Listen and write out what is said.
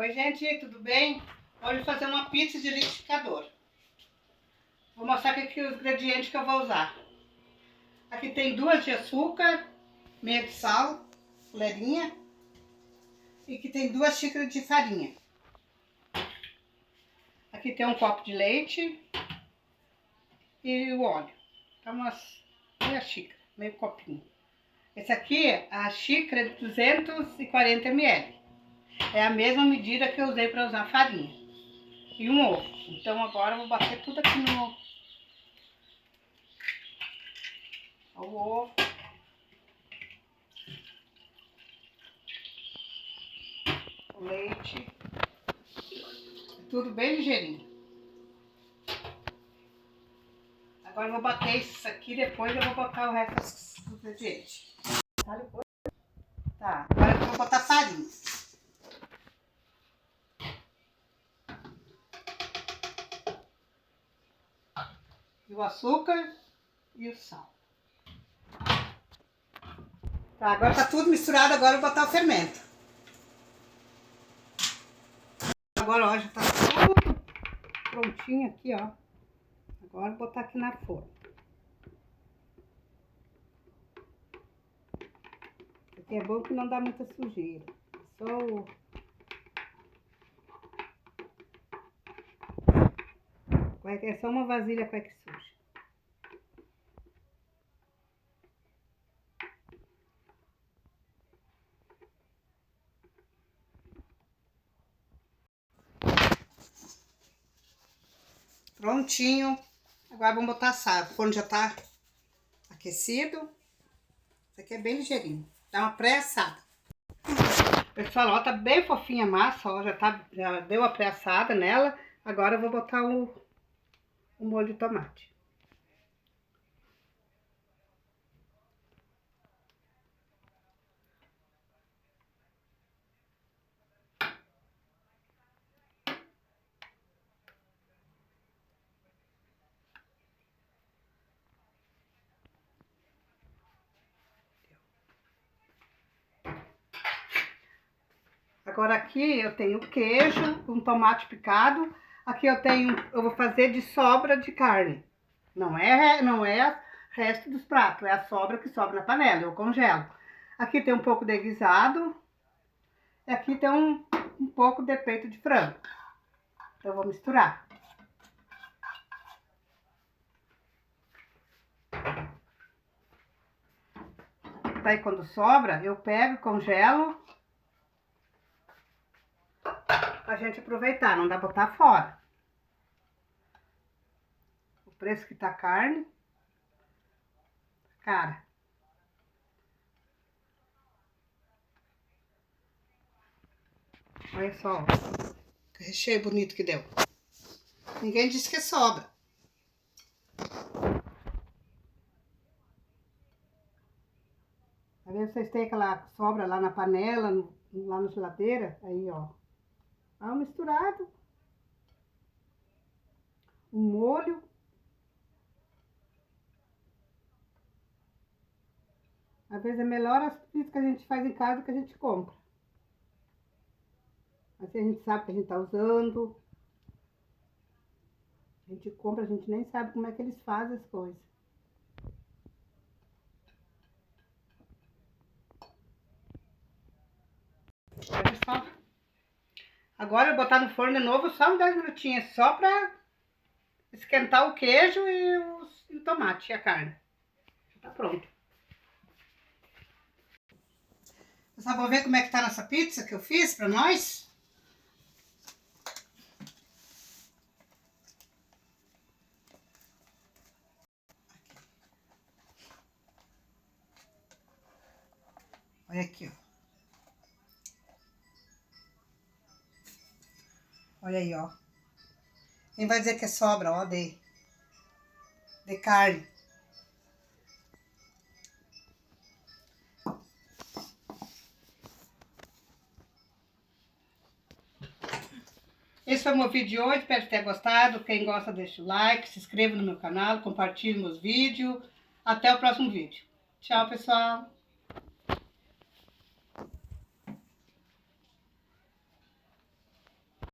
Oi gente, tudo bem? Hoje eu vou fazer uma pizza de liquidificador. Vou mostrar aqui os ingredientes que eu vou usar. Aqui tem 2 de açúcar, meia de sal, colherinha. E aqui tem 2 xícaras de farinha. Aqui tem um copo de leite e o óleo. Então umas meia xícara, meio copinho. Esse aqui, a xícara é de 240 ml. É a mesma medida que eu usei para usar farinha. E um ovo. Então agora eu vou bater tudo aqui no ovo. O leite. Tudo bem ligeirinho. Agora eu vou bater isso aqui, depois eu vou botar o resto dos ingredientes. Tá, agora eu vou botar farinha. E o açúcar e o sal. Tá, agora tá tudo misturado, agora eu vou botar o fermento. Agora, ó, já tá tudo prontinho aqui, ó. Agora eu vou botar aqui na forma. Aqui é bom que não dá muita sujeira. É só uma vasilha com que suja. Prontinho. Agora vamos botar assar. O forno já tá aquecido. Isso aqui é bem ligeirinho. Dá uma pré-assada. Pessoal, ó, tá bem fofinha a massa, ó. Já deu a pré-assada nela. Agora eu vou botar o molho de tomate. Agora aqui eu tenho queijo, um tomate picado. Aqui eu vou fazer de sobra de carne. Não é resto dos pratos, é a sobra que sobra na panela, eu congelo. Aqui tem um pouco de guisado. E aqui tem um pouco de peito de frango. Então eu vou misturar. Daí quando sobra, eu pego e congelo. Pra gente aproveitar, não dá pra botar fora. O preço que tá a carne. Cara. Olha só, que recheio bonito que deu. Ninguém disse que sobra. Às vezes vocês têm aquela sobra lá na panela, lá na geladeira. Aí, ó. Ó, misturado. Um molho. Às vezes é melhor as pizzas que a gente faz em casa do que a gente compra. Assim a gente sabe que a gente tá usando. A gente compra, a gente nem sabe como é que eles fazem as coisas. Pessoal, agora eu vou botar no forno de novo só uns 10 minutinhos, só pra esquentar o queijo e o tomate e a carne. Tá pronto. Pessoal, vou ver como é que tá nossa pizza que eu fiz pra nós. Olha aqui, ó. Olha aí, ó. Quem vai dizer que é sobra, ó, de carne. Esse foi o meu vídeo de hoje, espero ter gostado. Quem gosta, deixa o like, se inscreva no meu canal, compartilhe meus vídeos. Até o próximo vídeo. Tchau, pessoal!